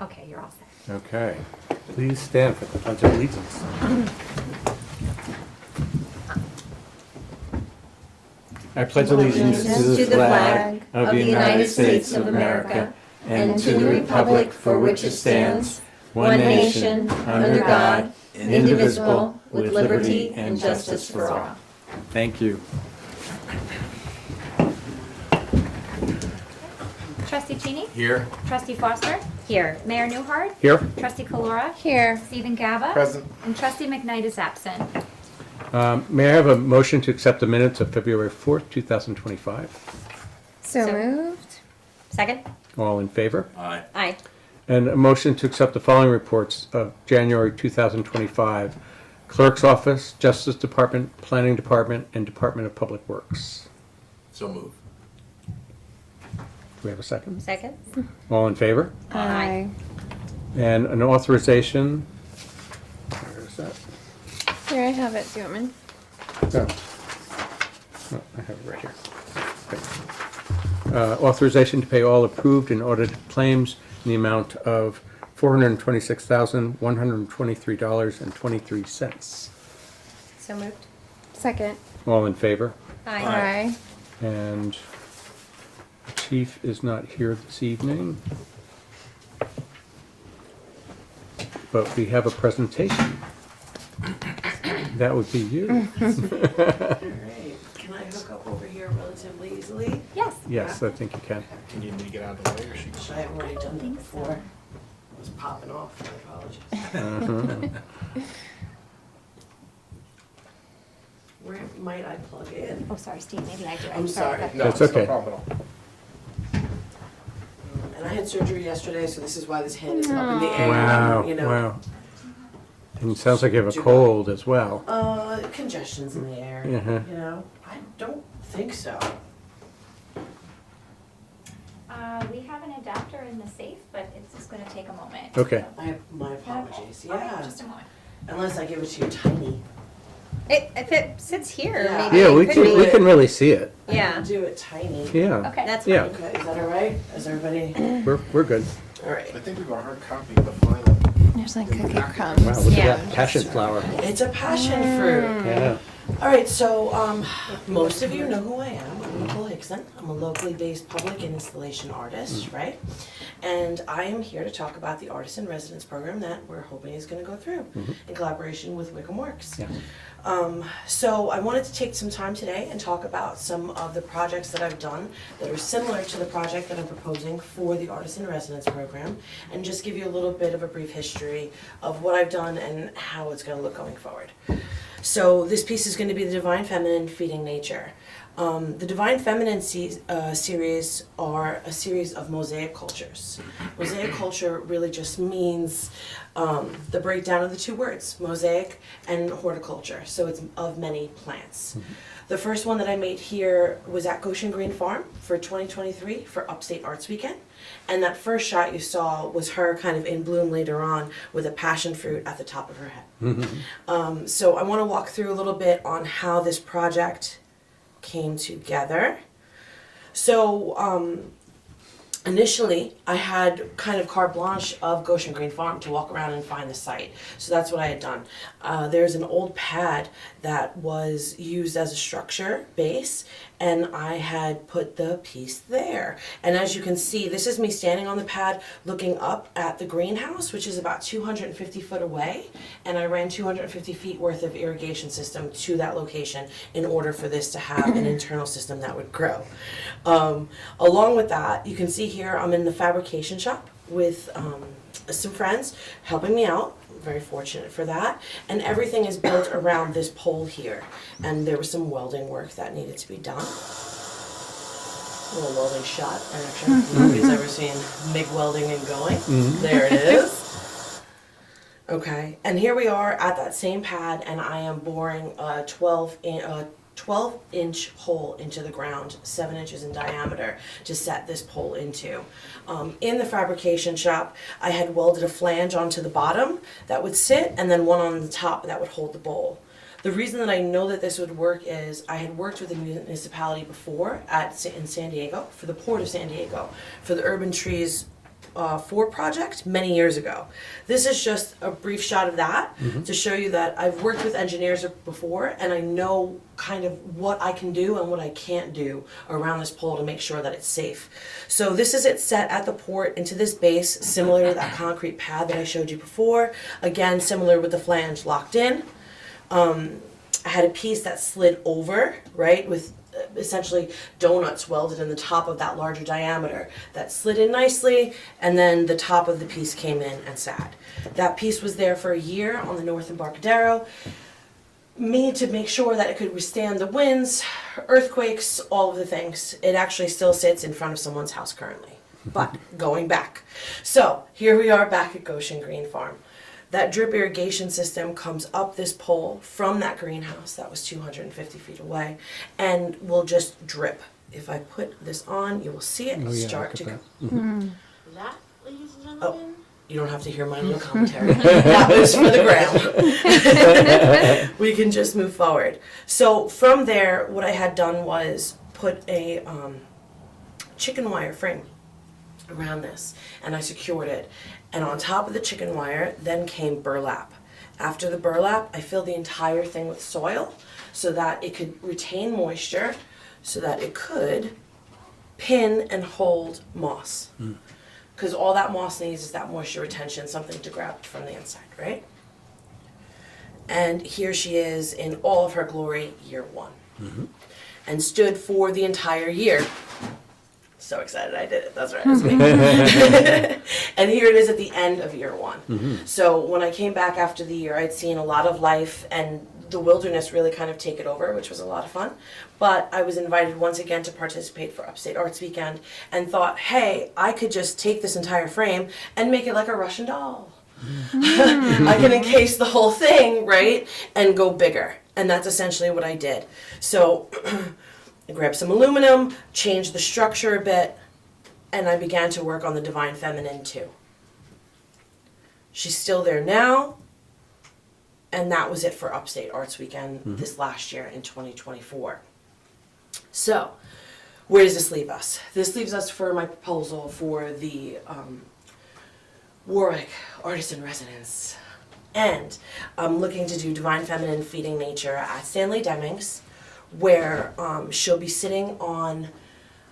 Okay, you're all set. Okay. Please stand for the Pledge of Allegiance. I pledge allegiance to the flag of the United States of America and to the republic for which it stands, one nation, under God, indivisible, with liberty and justice for all. Thank you. Trustee Cheney? Here. Trustee Foster? Here. Mayor Newhart? Here. Trustee Calora? Here. Stephen Gaba? Present. And Trustee McKnight is absent. May I have a motion to accept the minutes of February 4th, 2025? So So- moved. Second? All in favor? Aye. Aye. And a motion to accept the following reports of January 2025. Clerk's Office, Justice Department, Planning Department, and Department of Public Works. So move. Do we have a second? Second? All in favor? Aye. And an authorization. Where is that? Here, I have it. Do you want me? No. Oh, I have it right here. Okay. Authorization to pay all approved and audited claims in the amount of $426,123.23. So moved. Second. All in favor? Aye. And the chief is not here this evening. But we have a presentation. That would be you. Alright, can I hook up over here relatively easily? Yes. Yes, I think you can. Can you need to get out of the way or she? Should I have already done that think before? so. I was popping off, my apologies. Uh-huh. Where might I plug in? Oh, sorry, Steve, maybe I do. I'm sorry. That's- That's okay. And I had surgery yesterday, so this is why this hand is up in the air. Wow, You know, wow. And it sounds like you have a cold as well. Congestion's in the air, Uh-huh. you know? I don't think so. We have an adapter in the safe, but it's just gonna take a moment. Okay. My apologies, Okay, yeah. just a moment. Unless I give it to you tiny. If it sits here, Yeah. maybe Yeah, we it can, could be. we can really see it. I can Yeah. do it tiny. Yeah. Okay, that's Yeah. fine. Okay, is that all right? Is everybody, We're good. all right. I think we have a hard copy of the final. There's like cookie crumbs. Wow, look Yeah. at that passion flower. It's a passion fruit. Yeah. All right, so most of you know who I am. I'm Nicole Hickson. I'm a locally based public and installation artist, right? And I am here to talk about the Artist in Residence program that we're hoping is going to go through in collaboration with Wickham Works. Yeah. So I wanted to take some time today and talk about some of the projects that I've done that are similar to the project that I'm proposing for the Artist in Residence program, and just give you a little bit of a brief history of what I've done and how it's going to look going forward. So this piece is going to be the Divine Feminine Feeding Nature. The Divine Feminine series are a series of mosaic cultures. Mosaic culture really just means the breakdown of the two words, mosaic and horticulture. So it's of many plants. The first one that I made here was at Goshen Green Farm for 2023 for Upstate Arts Weekend. And that first shot you saw was her kind of in bloom later on with a passion fruit at the top of her head. So I want to walk through a little bit on how this project came together. So initially I had kind of carte blanche of Goshen Green Farm to walk around and find the site. So that's what I had done. There's an old pad that was used as a structure base, and I had put the piece there. And as you can see, this is me standing on the pad looking up at the greenhouse, which is about 250 foot away, and I ran 250 feet worth of irrigation system to that location in order for this to have an internal system that would grow. Along with that, you can see here I'm in the fabrication shop with some friends helping me out. Very fortunate for that. And everything is built around this pole here. And there was some welding work that needed to be done. A little welding shot action. Nobody's ever seen MIG welding and going. There it is. Okay, and here we are at that same pad, and I am boring a 12-inch hole into the ground, 7 inches in diameter, to set this pole into. In the fabrication shop, I had welded a flange onto the bottom that would sit, and then one on the top that would hold the bowl. The reason that I know that this would work is I had worked with the municipality before in San Diego, for the Port of San Diego, for the Urban Trees 2004 project many years ago. This is just a brief shot of that to show you that I've worked with engineers before and I know kind of what I can do and what I can't do around this pole to make sure that it's safe. So this is it set at the port into this base, similar to that concrete pad that I showed you before. Again, similar with the flange locked in. I had a piece that slid over, right, with essentially donuts welded in the top of that larger diameter that slid in nicely, and then the top of the piece came in and sat. That piece was there for a year on the North Embarcadero, made to make sure that it could withstand the winds, earthquakes, all of the things. It actually still sits in front of someone's house currently, but going back. So here we are back at Goshen Green Farm. That drip irrigation system comes up this pole from that greenhouse that was 250 feet away and will just drip. If I put this on, you will see it start to go. That, ladies and Oh, gentlemen, you don't have to hear my little commentary. That was for the ground. We can just move forward. So from there, what I had done was put a chicken wire frame around this, and I secured it. And on top of the chicken wire then came burlap. After the burlap, I filled the entire thing with soil so that it could retain moisture, so that it could pin and hold moss. Because all that moss needs is that moisture retention, something to grab from the inside, right? And here she is in all of her glory, year one. And stood for the entire year. So excited I did it, that's right, it's me. And here it is at the end of year one. So when I came back after the year, I'd seen a lot of life and the wilderness really kind of take it over, which was a lot of fun. But I was invited once again to participate for Upstate Arts Weekend and thought, hey, I could just take this entire frame and make it like a Russian doll. I can encase the whole thing, right, and go bigger. And that's essentially what I did. So I grabbed some aluminum, changed the structure a bit, and I began to work on the Divine Feminine too. She's still there now, and that was it for Upstate Arts Weekend this last year in 2024. So, where does this leave us? This leaves us for my proposal for the Warwick Artist in Residence. And I'm looking to do Divine Feminine Feeding Nature at Stanley Demings, where she'll be sitting on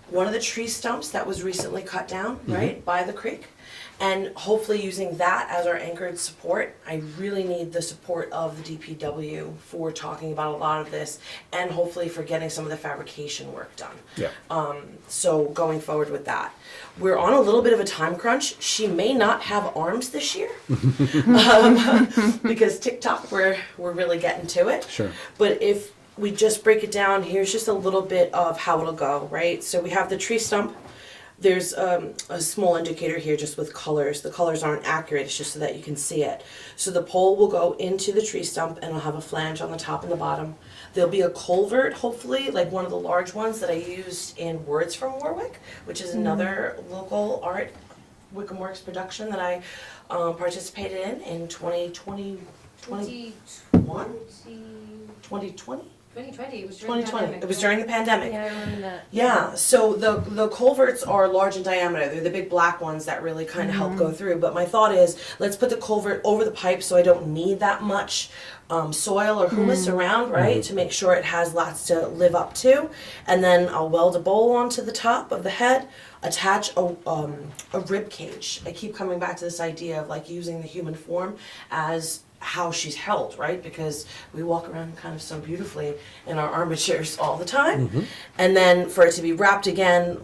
one of the tree stumps that was recently cut down, right, by the creek, and hopefully using that as our anchored support. I really need the support of the DPW for talking about a lot of this, and hopefully for getting some of the fabrication work done. Yeah. So going forward with that. We're on a little bit of a time crunch. She may not have arms this year, because TikTok, we're really getting to it. Sure. But if we just break it down, here's just a little bit of how it'll go, right? So we have the tree stump. There's a small indicator here just with colors. The colors aren't accurate, it's just so that you can see it. So the pole will go into the tree stump and it'll have a flange on the top and the bottom. There'll be a culvert, hopefully, like one of the large ones that I used in Words from Warwick, which is another local art Wickham Works production that I participated in 2020, 2021? 2020? 2020, it was during the 2020. pandemic. It was during the pandemic. Yeah, I remember that. Yeah, so the culverts are large in diameter. They're the big black ones that really kind of help go through. But my thought is, let's put the culvert over the pipe so I don't need that much soil or humus around, right? To make sure it has lots to live up to. And then I'll weld a bowl onto the top of the head, attach a rib cage. I keep coming back to this idea of like using the human form as how she's held, right? Because we walk around kind of so beautifully in our armatures all the time. And then for it to be wrapped again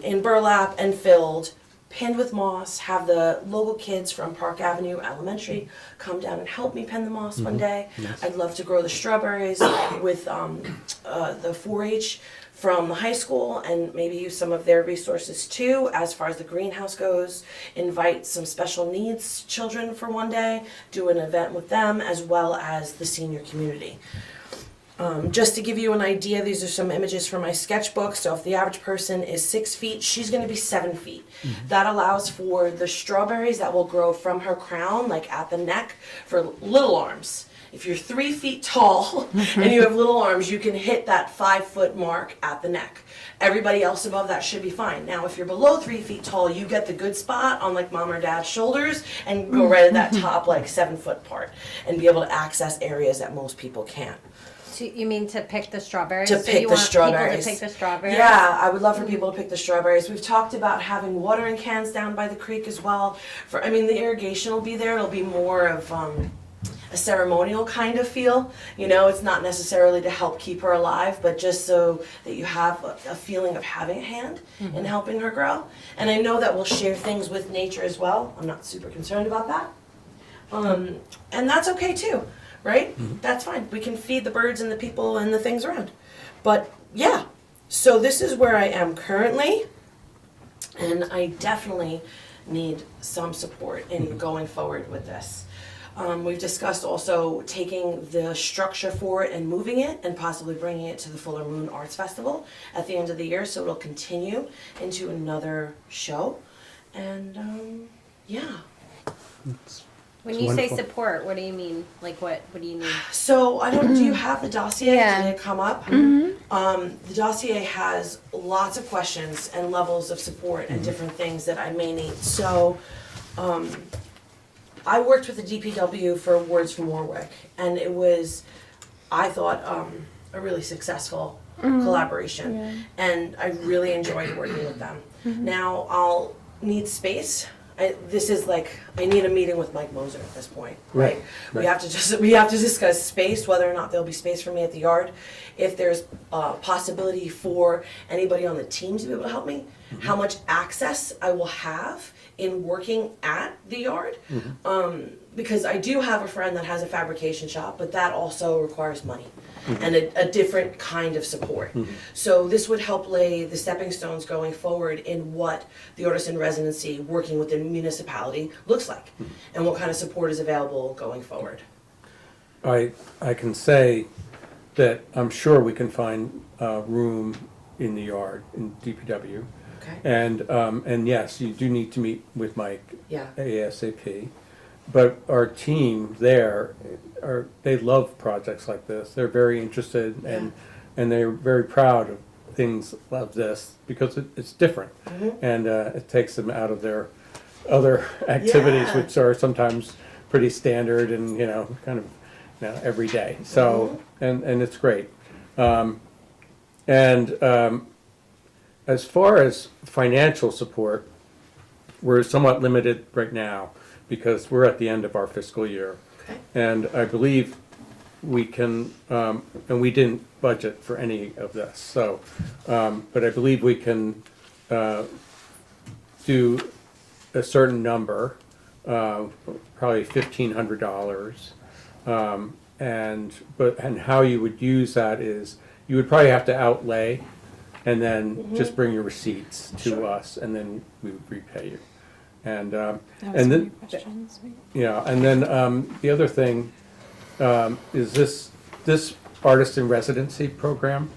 in burlap and filled, pinned with moss, have the local kids from Park Avenue Elementary come down and help me pin the moss one day. I'd love to grow the strawberries with the 4-H from the high school and maybe use some of their resources too as far as the greenhouse goes. Invite some special needs children for one day, do an event with them as well as the senior community. Just to give you an idea, these are some images from my sketchbook. So if the average person is 6 feet, she's going to be 7 feet. That allows for the strawberries that will grow from her crown, like at the neck, for little arms. If you're 3 feet tall and you have little arms, you can hit that 5 foot mark at the neck. Everybody else above that should be fine. Now, if you're below 3 feet tall, you get the good spot on like mom or dad's shoulders and go right at that top like 7-foot part and be able to access areas that most people can't. You mean to pick the strawberries? To So pick you the want strawberries. People to pick the strawberries? Yeah, I would love for people to pick the strawberries. We've talked about having watering cans down by the creek as well. I mean, the irrigation will be there. It'll be more of a ceremonial kind of feel. You know, it's not necessarily to help keep her alive, but just so that you have a feeling of having a hand in helping her grow. And I know that we'll share things with nature as well. I'm not super concerned about that. And that's okay too, right? That's fine. We can feed the birds and the people and the things around. But yeah, so this is where I am currently. And I definitely need some support in going forward with this. We've discussed also taking the structure for it and moving it and possibly bringing it to the Fuller Moon Arts Festival at the end of the year, so it'll continue into another show. And yeah. When It's you wonderful. say support, what do you mean? Like what do you need? So I don't. Do you have the dossier? Yeah. Did it come up? The dossier has lots of questions and levels of support and different things that I may need. So I worked with the DPW for Words from Warwick, and it was, I thought, a really successful collaboration, and I really enjoyed working with them. Now I'll need space. This is like, I need a meeting with Mike Moser at this point, right? We have to discuss space, whether or not there'll be space for me at the yard. If there's a possibility for anybody on the team to be able to help me, how much access I will have in working at the yard. Because I do have a friend that has a fabrication shop, but that also requires money and a different kind of support. So this would help lay the stepping stones going forward in what the artisan residency working with the municipality looks like and what kind of support is available going forward. I can say that I'm sure we can find room in the yard in DPW. Okay. And yes, you do need to meet with Mike Yeah. ASAP. But our team there, they love projects like this. They're very interested and they're very proud of things like this because it's different. And it takes them out of their other activities, Yeah. which are sometimes pretty standard and, kind of, every day. So, and it's great. As far as financial support, we're somewhat limited right now because we're at the end of our fiscal year. Okay. And I believe we can, and we didn't budget for any of this, so, but I believe we can do a certain number, probably $1,500. And how you would use that is, you would probably have to outlay and then just bring your receipts to Sure. us, and then we would repay you. And That was and then, my questions. yeah, and then the other thing is this artist in residency program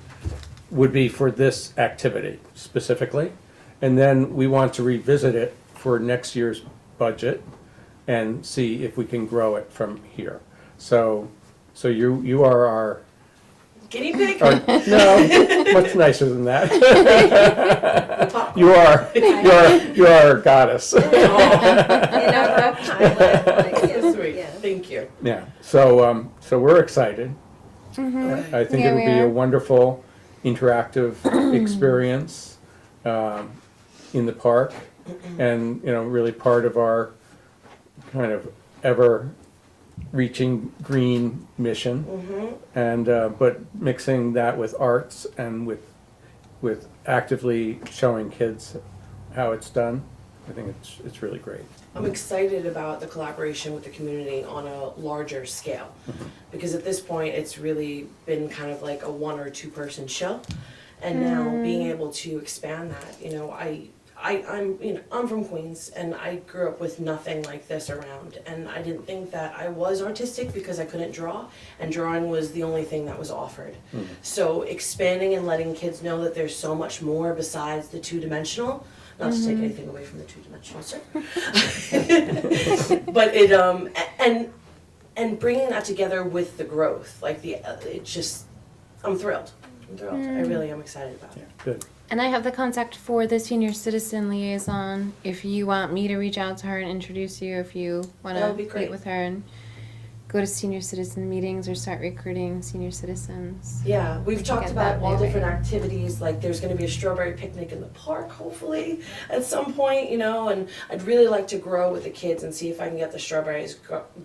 would be for this activity specifically, and then we want to revisit it for next year's budget and see if we can grow it from here. So you are our Guinea pig? no, much nicer than that. You are our goddess. That's sweet. Yeah. Thank you. Yeah, so we're excited. I think Yeah, it'll we be are. a wonderful interactive experience in the park, and really part of our kind of ever-reaching green mission. And but mixing that with arts and with actively showing kids how it's done, I think it's really great. I'm excited about the collaboration with the community on a larger scale. Because at this point, it's really been kind of like a 1 or 2 person show. And now being able to expand that, I'm from Queens and I grew up with nothing like this around. And I didn't think that I was artistic because I couldn't draw, and drawing was the only thing that was offered. So expanding and letting kids know that there's so much more besides the 2-dimensional. Not to take anything away from the 2-dimensional, sir. But it and bringing that together with the growth, like it just, I'm thrilled. I really am excited about Yeah, it. good. And I have the contact for the senior citizen liaison. If you want me to reach out to her and introduce you, if you want That to would be great. meet with her and go to senior citizen meetings or start recruiting senior citizens. Yeah, we've talked Get about that all moving. different activities, like there's gonna be a strawberry picnic in the park, hopefully, at some point, you know, and I'd really like to grow with the kids and see if I can get the strawberries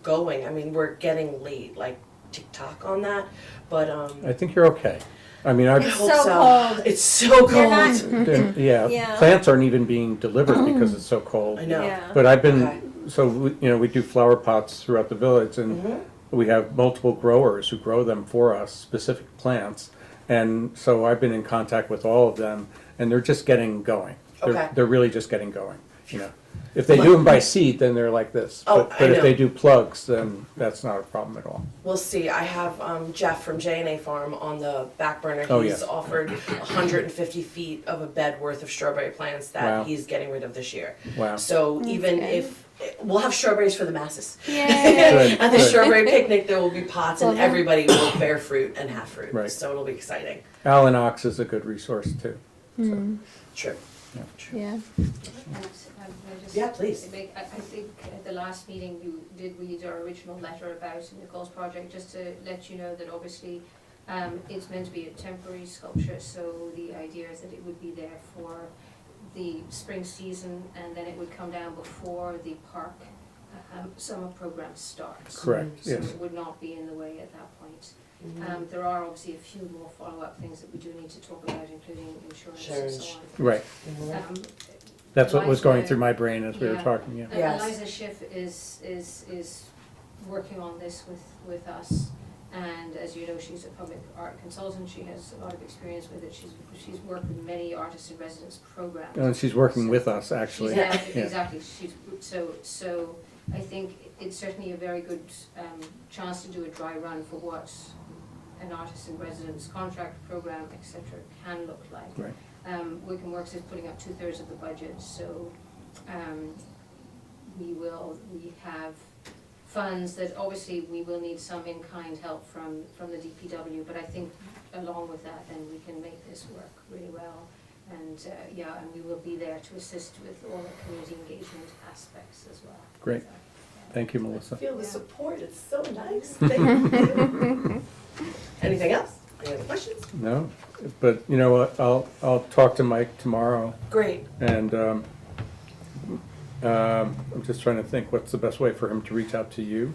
going. I mean, we're getting late, like TikTok on that, but, I think you're okay. I mean, I our, hope so so. cold. It's so They're not- cold. yeah, Yeah. plants aren't even being delivered because it's so cold. I know. Yeah. But I've Okay. been, so, we do flower pots throughout the village, and Mhm. we have multiple growers who grow them for us, specific plants. And so I've been in contact with all of them, and they're just getting going. Okay. They're really just getting going, you know. If they do them by seed, then they're like this. Oh, But I but if know. they do plugs, then that's not a problem at all. We'll see. I have Jeff from J&A Farm on the back burner. Oh, He's yes. offered 150 feet of a bed worth of strawberry plants that Wow. he's getting rid of this year. Wow. So even good. if we'll have strawberries for the masses. Yay! Good, At the good. strawberry picnic, there will be pots, and Well, everybody will bear fruit and have fruit. Right. So it'll be exciting. Alan Ox is a good resource too. True. Yeah. Yeah, please. I think at the last meeting you did read our original letter about Nicole's project, just to let you know that obviously it's meant to be a temporary sculpture, so the idea is that it would be there for the spring season and then it would come down before the park summer program starts. Correct, So yes. it would not be in the way at that point. Mm-hmm. There are obviously a few more follow-up things that we do need to talk about, including insurance and so Insurance. on. Right. Mhm. That's what was going Eliza- through my brain as we were Yeah. talking, yeah. Yes. Eliza Schiff is working on this with us, and as you know, she's a public art consultant, she has a lot of experience with it, she's worked with many artists in residence programs. And she's working with us, actually. Yeah, Yeah. exactly, so I think it's certainly a very good chance to do a dry run for what an artist in residence contract program, et cetera, can look like. Right. Wickham Works is putting up 2/3 of the budget, so we have funds that obviously we will need some in-kind help from the DPW, but I think along with that, then we can make this work really well. And and we will be there to assist with all the community engagement aspects as well. Great. So, yeah. Thank you, Melissa. Feel the support. It's so nice. Thank you. Anything else? Any other questions? No, but you know what, I'll talk to Mike tomorrow, Great. and I'm just trying to think, what's the best way for him to reach out to you?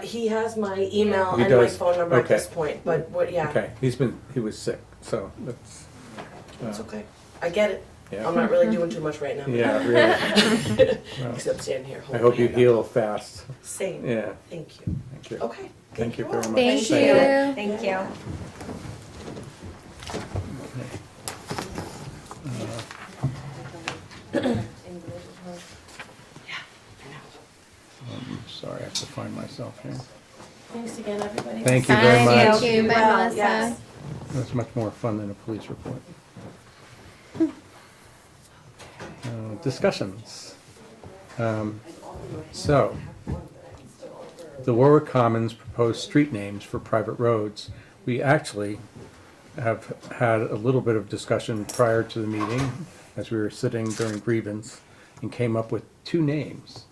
He has my email He and my does? phone number at Okay. this point, but what? Yeah, Okay, he was sick, so that's, it's okay. I get it. yeah. I'm not really doing too much right now. Yeah, really. Well, Except standing here I holding hope my you hand up. heal fast. Same. Yeah, Thank you. thank you. Okay. Thank you all. very much. Thank Thank you. Thank you. Sorry, I have to find myself here. Thanks again, everybody. Thank you very much. Thank you. Bye, Well, Melissa. yes. That's much more fun than a police report. Discussions. So, the Warwick Commons proposed street names for private roads. We actually have had a little bit of discussion prior to the meeting, as we were sitting during grievance, and came up with two names.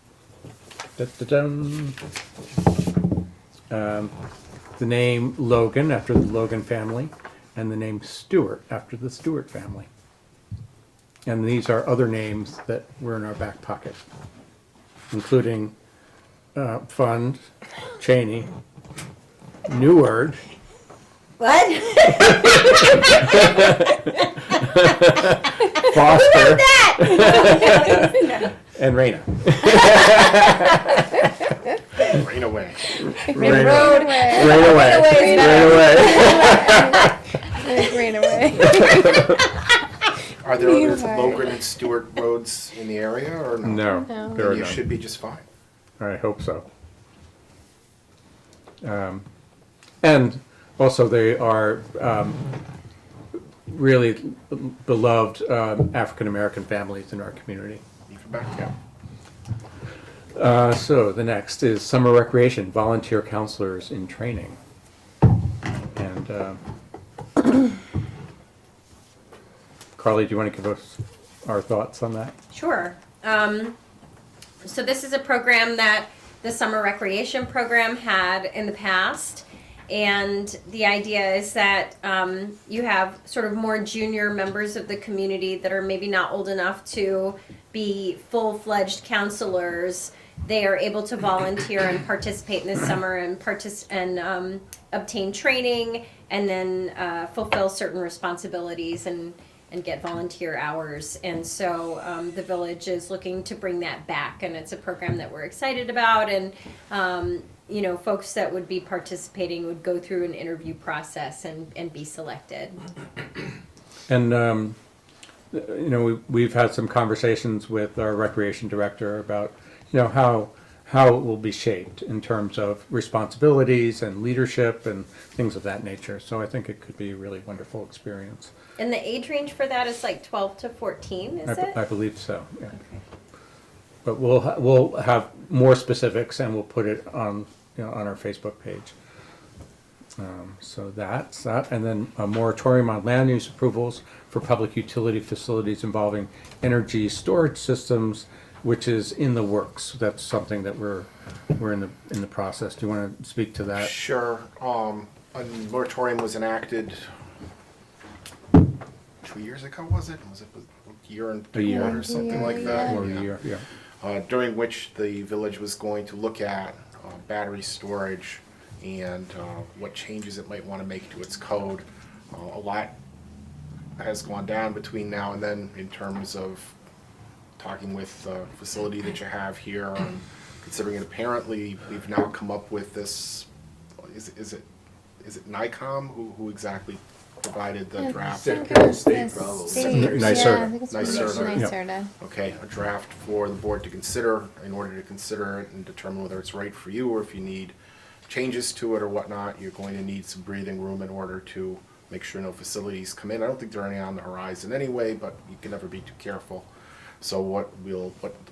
Da-da-dum. The name Logan, after the Logan family, and the name Stewart, after the Stewart family. And these are other names that were in our back pocket, including Fund, Cheney, Neward, What? Foster, and Raina. Rain away. Raina. Roadway. Rain away. Rain away. Rain away. Are there other You are- Logan and Stewart roads in the area or no? No, No. there are You none. should be just fine. I hope so. And also they are really beloved African-American families in our community. Even back. So the next is summer recreation, volunteer counselors in training. And Carly, do you want to give us our thoughts on that? Sure. So this is a program that the summer recreation program had in the past. And the idea is that you have sort of more junior members of the community that are maybe not old enough to be full-fledged counselors. They are able to volunteer and participate in the summer and obtain training and then fulfill certain responsibilities and get volunteer hours. And so the village is looking to bring that back, and it's a program that we're excited about. And you know, folks that would be participating would go through an interview process and be selected. And, you know, we've had some conversations with our recreation director about, you know, how it will be shaped in terms of responsibilities and leadership and things of that nature. So I think it could be a really wonderful experience. And the age range for that is like 12 to 14, is it? I believe so, yeah. Okay. But we'll have more specifics and we'll put it on, you know, on our Facebook page. So that's that, and then a moratorium on land use approvals for public utility facilities involving energy storage systems, which is in the works. That's something that we're in the process. Do you want to speak to that? Sure. A moratorium was enacted 2 years ago, was it? Was it a year and A year. or something like that? Or a year, yeah. During which the village was going to look at battery storage and what changes it might want to make to its code. A lot has gone down between now and then in terms of talking with the facility that you have here and considering it. Apparently, we've now come up with this, is it NICOM who exactly provided the draft? State, NYSERDA. Yeah, I think it's NYSERDA. NYSERDA. Okay, a draft for the board to consider in order to consider it and determine whether it's right for you or if you need changes to it or whatnot. You're going to need some breathing room in order to make sure no facilities come in. I don't think there are any on the horizon anyway, but you can never be too careful. So what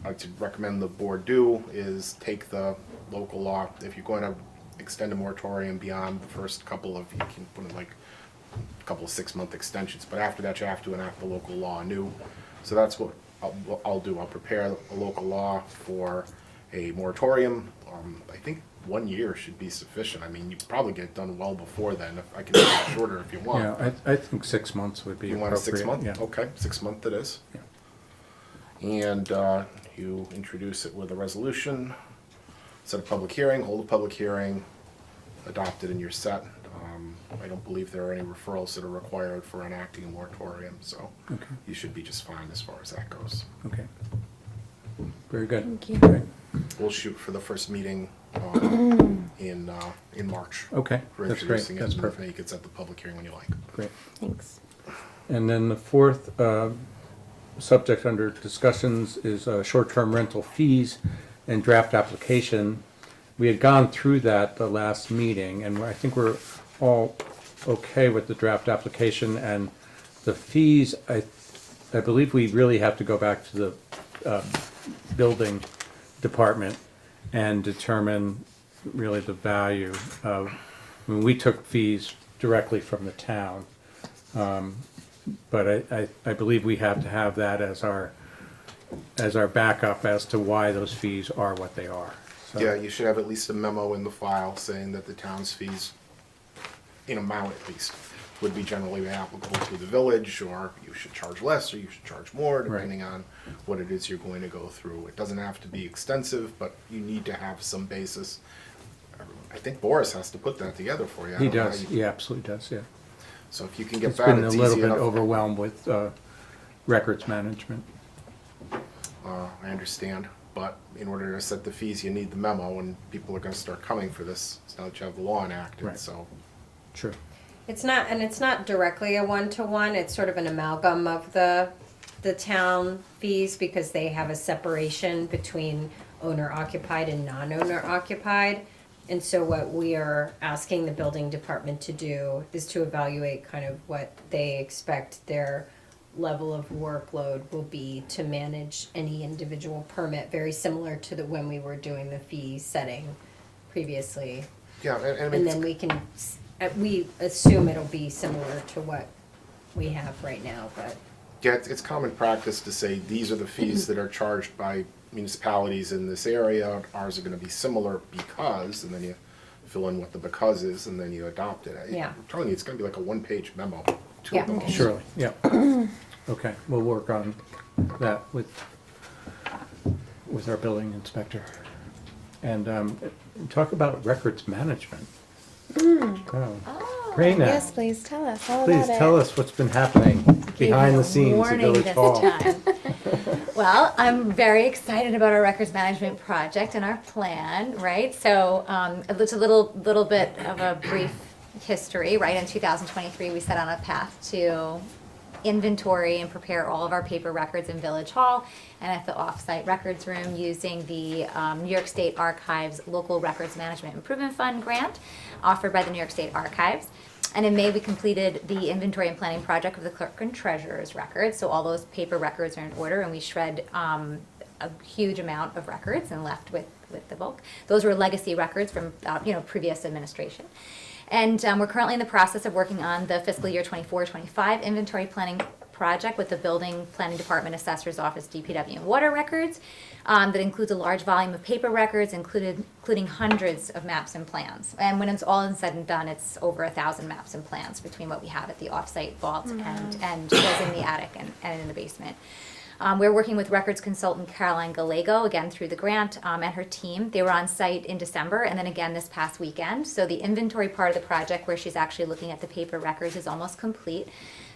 I should recommend the board do is take the local law. If you're going to extend a moratorium beyond the first couple of, you can put in like a couple of 6-month extensions, but after that you have to enact the local law anew. So that's what I'll do. I'll prepare a local law for a moratorium. I think 1 year should be sufficient. I mean, you probably get it done well before then. If I can make it shorter if you want. Yeah, I think 6 months would be You want appropriate. a 6 month? Yeah. Okay, 6 month it is. Yeah. And you introduce it with a resolution, set a public hearing, hold a public hearing, adopt it, and you're set. I don't believe there are any referrals that are required for enacting a moratorium, so Okay. you should be just fine as far as that goes. Okay. Very good. Thank you. Great. We'll shoot for the first meeting in March. Okay, For that's great. introducing it, That's and perfect. you can set the public hearing when you like. Great. Thanks. And then the fourth subject under discussions is short-term rental fees and draft application. We had gone through that the last meeting, and I think we're all okay with the draft application and the fees. I believe we really have to go back to the building department and determine really the value of, I mean, we took fees directly from the town. But I believe we have to have that as our backup as to why those fees are what they are. So- Yeah, you should have at least a memo in the file saying that the town's fees, in amount at least, would be generally applicable to the village, or you should charge less, or you should charge more, depending on what it is you're going to go through. It doesn't have to be extensive, but you need to have some basis. I think Boris has to put that together for you. I He don't know how does, you- he absolutely does, yeah. So if you can get It's that, been a it's little easy bit enough. overwhelmed with records management. I understand, but in order to set the fees, you need the memo, and people are gonna start coming for this, now that you have the law enacted, Right. so. Sure. It's not directly a one-to-one, it's sort of an amalgam of the town fees because they have a separation between owner-occupied and non-owner occupied. And so what we are asking the building department to do is to evaluate kind of what they expect their level of workload will be to manage any individual permit, very similar to when we were doing the fee setting previously. Yeah, and I mean, And then we can, we assume it'll be similar to what we have right now, but Yeah, it's common practice to say, these are the fees that are charged by municipalities in this area, ours are gonna be similar because, and then you fill in what the because is, and then you adopt it. Yeah. I'm telling you, it's gonna be like a one-page memo, two Yeah. of them. Surely, yeah. Okay, we'll work on that with our building inspector. And talk about records management. Oh. Raina, Yes, please tell us all please about tell it. us what's been happening behind the scenes at Warning Village this Hall. time. Well, I'm very excited about our records management project and our plan, right? So it's a little bit of a brief history, right? In 2023, we set on a path to inventory and prepare all of our paper records in Village Hall and at the off-site records room using the New York State Archives Local Records Management Improvement Fund grant offered by the New York State Archives. And in May, we completed the inventory and planning project of the clerk and treasurer's records. So all those paper records are in order, and we shred a huge amount of records and left with the bulk. Those were legacy records from previous administration. And we're currently in the process of working on the fiscal year 24-25 inventory planning project with the Building Planning Department, Assessor's Office, DPW, and Water records. That includes a large volume of paper records, including hundreds of maps and plans. And when it's all said and done, it's over 1,000 maps and plans between what we have at the off-site vault and what's in the attic and in the basement. We're working with records consultant Caroline Gallego, again through the grant, and her team. They were on site in December and then again this past weekend. So the inventory part of the project, where she's actually looking at the paper records, is almost complete.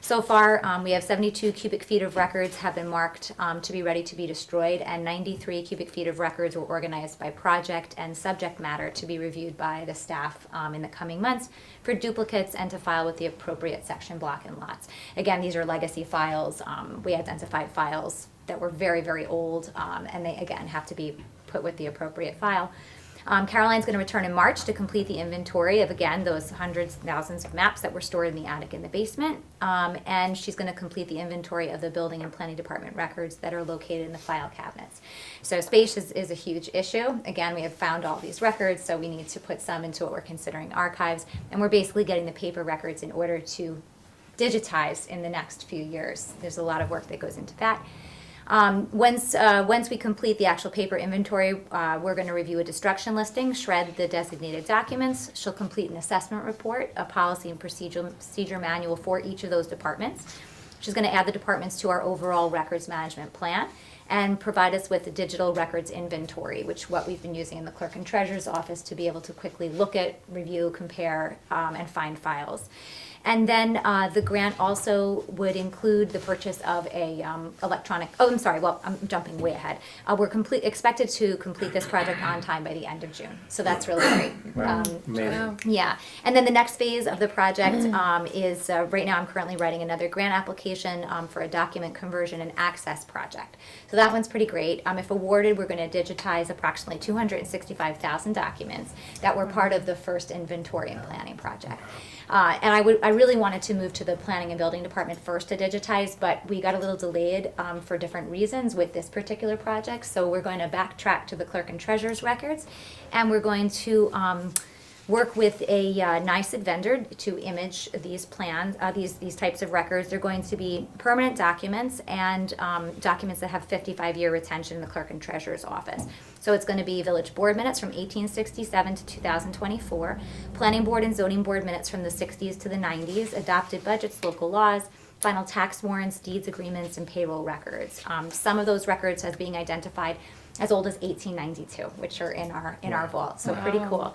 So far, we have 72 cubic feet of records have been marked to be ready to be destroyed, and 93 cubic feet of records were organized by project and subject matter to be reviewed by the staff in the coming months for duplicates and to file with the appropriate section block and lots. Again, these are legacy files. We identified files that were very, very old, and they, again, have to be put with the appropriate file. Caroline's going to return in March to complete the inventory of, again, those hundreds, thousands of maps that were stored in the attic in the basement. And she's going to complete the inventory of the building and planning department records that are located in the file cabinets. So space is a huge issue. Again, we have found all these records, so we need to put some into what we're considering archives. And we're basically getting the paper records in order to digitize in the next few years. There's a lot of work that goes into that. Once we complete the actual paper inventory, we're going to review a destruction listing, shred the designated documents. She'll complete an assessment report, a policy and procedure manual for each of those departments. She's going to add the departments to our overall records management plan and provide us with a digital records inventory, which what we've been using in the clerk and treasurer's office to be able to quickly look at, review, compare, and find files. And then the grant also would include the purchase of a electronic, I'm jumping way ahead. We're expected to complete this project on time by the end of June. So that's really great. Wow, amazing. Yeah, and then the next phase of the project is, right now I'm currently writing another grant application for a document conversion and access project. So that one's pretty great. If awarded, we're going to digitize approximately 265,000 documents that were part of the first inventory and planning project. And I really wanted to move to the planning and building department first to digitize, but we got a little delayed for different reasons with this particular project. So we're going to backtrack to the clerk and treasurer's records, and we're going to work with a NICID vendor to image these plans, these types of records. They're going to be permanent documents and documents that have 55-year retention in the clerk and treasurer's office. So it's going to be village board minutes from 1867 to 2024, planning board and zoning board minutes from the 60s to the 90s, adopted budgets, local laws, final tax warrants, deeds, agreements, and payroll records. Some of those records as being identified as old as 1892, which are in our vault. So pretty cool.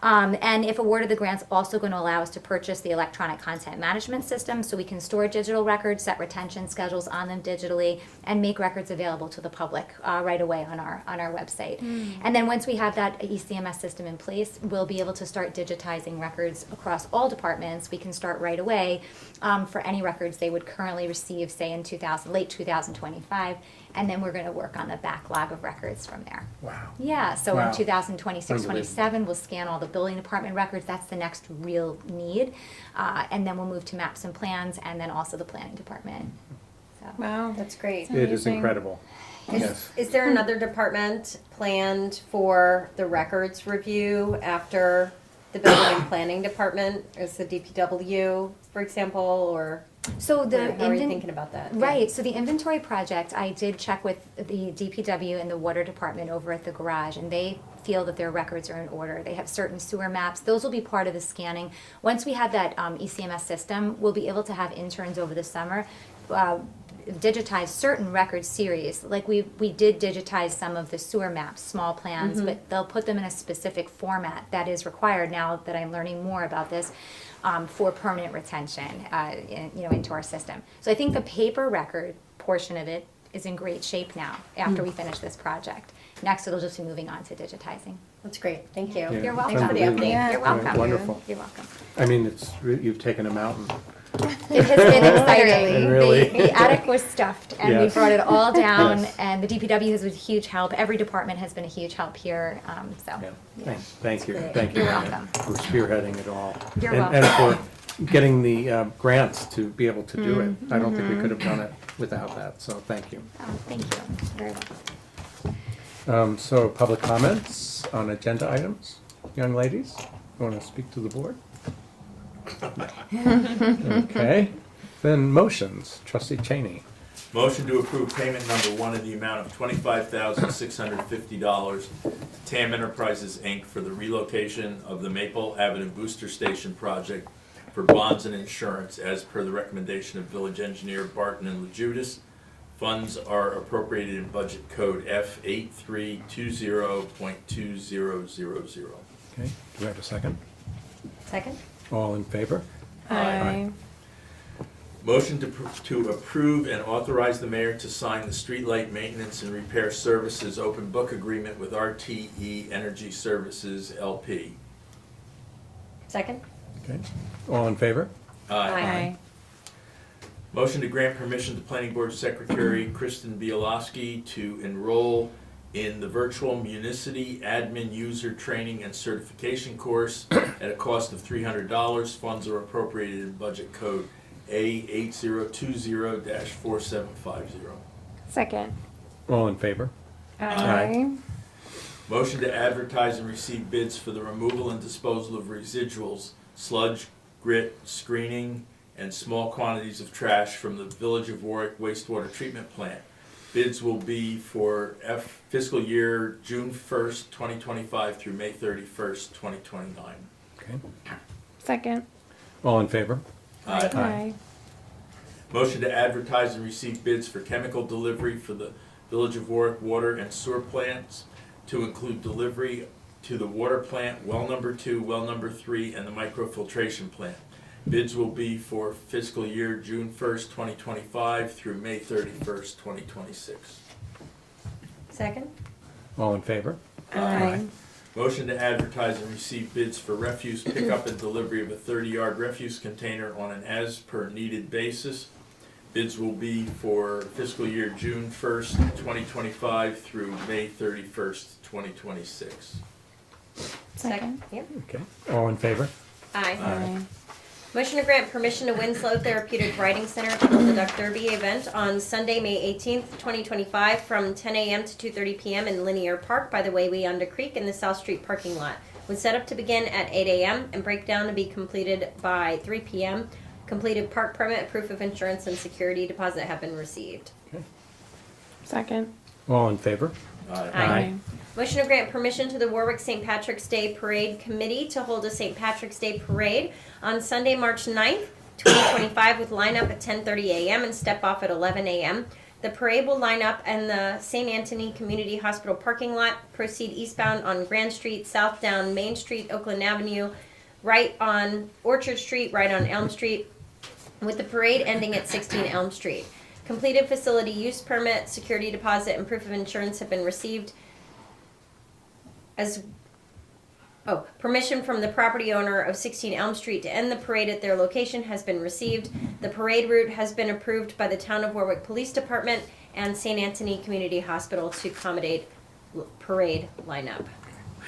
And if awarded, the grant's also going to allow us to purchase the electronic content management system so we can store digital records, set retention schedules on them digitally, and make records available to the public right away on our website. And then once we have that ECMS system in place, we'll be able to start digitizing records across all departments. We can start right away for any records they would currently receive, say in late 2025. And then we're going to work on the backlog of records from there. Wow. Yeah, so Wow. in 2026, Unbelievable. 27, we'll scan all the building department records. That's the next real need. And then we'll move to maps and plans, and then also the planning department. So. Wow. That's great. It is Amazing. incredible. Is there another department planned for the records review after the building and planning department? Is the DPW, for example, or? So the Or how are you inven- thinking about that? Right, so the inventory project, I did check with the DPW and the water department over at the garage, and they feel that their records are in order. They have certain sewer maps, those will be part of the scanning. Once we have that ECMS system, we'll be able to have interns over the summer digitize certain record series. Like we did digitize some of the sewer maps, small plans, but they'll put them in a specific format that is required now that I'm learning more about this. For permanent retention, into our system. So I think the paper record portion of it is in great shape now after we finish this project. Next, it'll just be moving on to digitizing. That's great, thank you. Yeah. You're welcome. Thanks for the Unbelievable. update. Yeah. You're welcome. Wonderful. You're welcome. I mean, you've taken a mountain. It has been exciting. And really- The attic was stuffed, and we Yes. brought it all down. Yes. And the DPW has been a huge help. Every department has been a huge help here. Yeah. Thank you. Thank you You're welcome. for spearheading it all. You're And for getting the grants to be able to do it. I don't think we could have done it without that, so thank you. Oh, thank you. Very welcome. So public comments on agenda items? Young ladies, you want to speak to the board? Okay, then motions. Trustee Cheney. Motion to approve payment number 1 in the amount of $25,650 to TAM Enterprises, Inc. for the relocation of the Maple Avenue Booster Station project for bonds and insurance as per the recommendation of village engineer Barton and LeJudas. Funds are appropriated in budget code F8320.2000. Okay, do we have a second? Second? All in favor? Aye. Motion to approve and authorize the mayor to sign the streetlight maintenance and repair services open book agreement with RTE Energy Services LP. Second? Okay, all in favor? Aye. Motion to grant permission to Planning Board Secretary Kristen Bielowski to enroll in the virtual Municity Admin User Training and Certification course at a cost of $300. Funds are appropriated in budget code A8020-4750. Second. All in favor? Aye. Motion to advertise and receive bids for the removal and disposal of residuals, sludge, grit, screening, and small quantities of trash from the Village of Warwick wastewater treatment plant. Bids will be for fiscal year June 1st, 2025 through May 31st, 2029. Okay, Second. all in favor? Aye. Motion to advertise and receive bids for chemical delivery for the Village of Warwick water and sewer plants to include delivery to the water plant, well number 2, well number 3, and the microfiltration plant. Bids will be for fiscal year June 1st, 2025 through May 31st, 2026. Second? All in favor? Aye. Motion to advertise and receive bids for refuse pickup and delivery of a 30-yard refuse container on an as-per-needed basis. Bids will be for fiscal year June 1st, 2025 through May 31st, 2026. Second. Yep. Okay, all in favor? Aye. Aye. Motion to grant permission to Winslow Therapeutic Writing Center to hold the Duck Derby event on Sunday, May 18th, 2025 from 10 a.m. to 2:30 p.m. in Linear Park by the Wayway Under Creek in the South Street parking lot. With setup to begin at 8 a.m. and breakdown to be completed by 3 p.m. Completed park permit, proof of insurance, and security deposit have been received. Second. All in favor? Aye. Motion to grant permission to the Warwick St. Patrick's Day Parade Committee to hold a St. Patrick's Day Parade on Sunday, March 9th, 2025 with lineup at 10:30 a.m. and step off at 11 a.m. The parade will line up in the St. Anthony Community Hospital parking lot, proceed eastbound on Grand Street, south down Main Street, Oakland Avenue, right on Orchard Street, right on Elm Street, with the parade ending at 16 Elm Street. Completed facility use permit, security deposit, and proof of insurance have been received. Permission from the property owner of 16 Elm Street to end the parade at their location has been received. The parade route has been approved by the Town of Warwick Police Department and St. Anthony Community Hospital to accommodate parade lineup.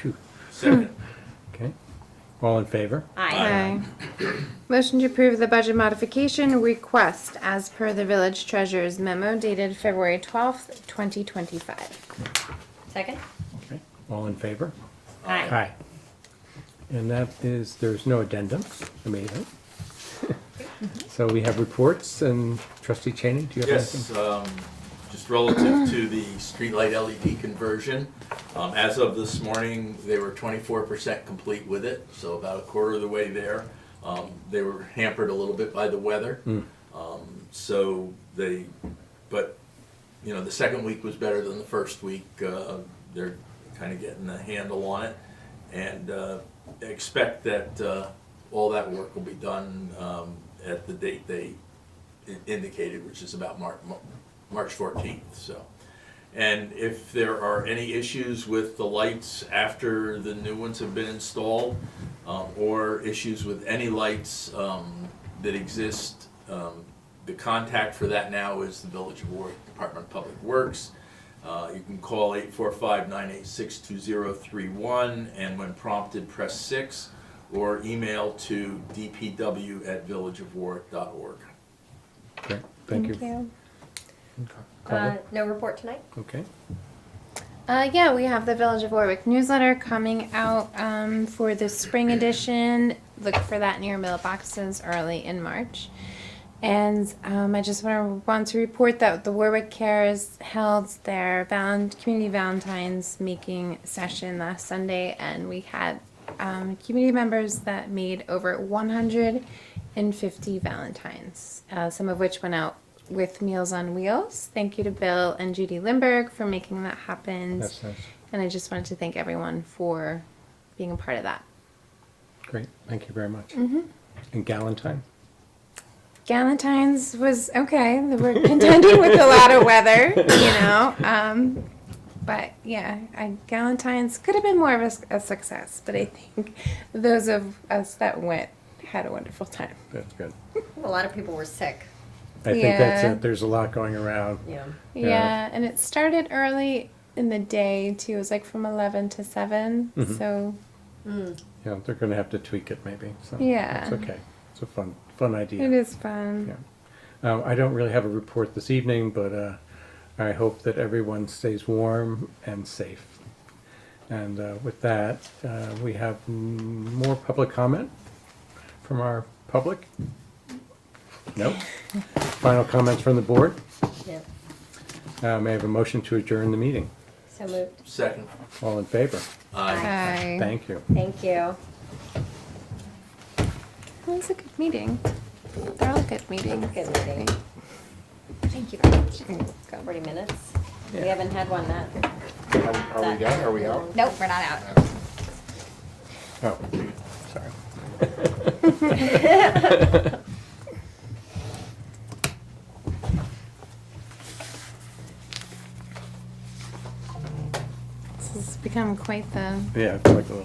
Phew. Second. Okay, all in favor? Aye. Aye. Motion to approve the budget modification request as per the village treasurer's memo dated February 12th, 2025. Second? Okay, all in favor? Aye. Aye. And that is, there's no addendum, amazing. So we have reports, and trustee Cheney, do you have Yes, anything? just relative to the streetlight LED conversion. As of this morning, they were 24% complete with it, so about a quarter of the way there. They were hampered a little bit by the weather. But you know, the second week was better than the first week. They're kind of getting a handle on it, and expect that all that work will be done at the date they indicated, which is about March 14th. So, and if there are any issues with the lights after the new ones have been installed, or issues with any lights that exist, the contact for that now is the Village of Warwick Department of Public Works. You can call 845-986-2031, and when prompted, press 6, or email to dpw@villageofwarwick.org. Great, thank you. Carla? No report tonight? Okay. Yeah, we have the Village of Warwick newsletter coming out for the spring edition. Look for that in your mailboxes early in March. And I just want to report that the Warwick Cares held their community Valentine's making session last Sunday, and we had community members that made over 150 Valentines, some of which went out with Meals on Wheels. Thank you to Bill and Judy Lindberg for making that happen. That's nice. And I just wanted to thank everyone for being a part of that. Great, thank you very much. And Galentine? Galentine's was okay. We're contending with a lot of weather, but yeah, Galentine's could have been more of a success. But I think those of us that went had a wonderful time. That's good. A lot of people were sick. I think that's Yeah. it, there's a lot going around. Yeah. Yeah. Yeah, and it started early in the day too. It was like from 11 to 7. Mhm. So Yeah, they're gonna have to tweak it maybe, so. Yeah. That's okay, it's a fun idea. it is fun. Yeah. I don't really have a report this evening, but I hope that everyone stays warm and safe. And with that, we have more public comment from our public? Nope. Final comments from the board? Yeah. May I have a motion to adjourn the meeting? So moved. Second. All in favor? Aye. Hi. Thank you. Thank you. It was a good meeting. They're all good meetings. Good meeting. Thank you very much. 40 minutes. We Yeah. haven't had one that. Are we done? Are we out? Nope, we're not out. Oh, sorry. This has become quite the Yeah, it's like a little.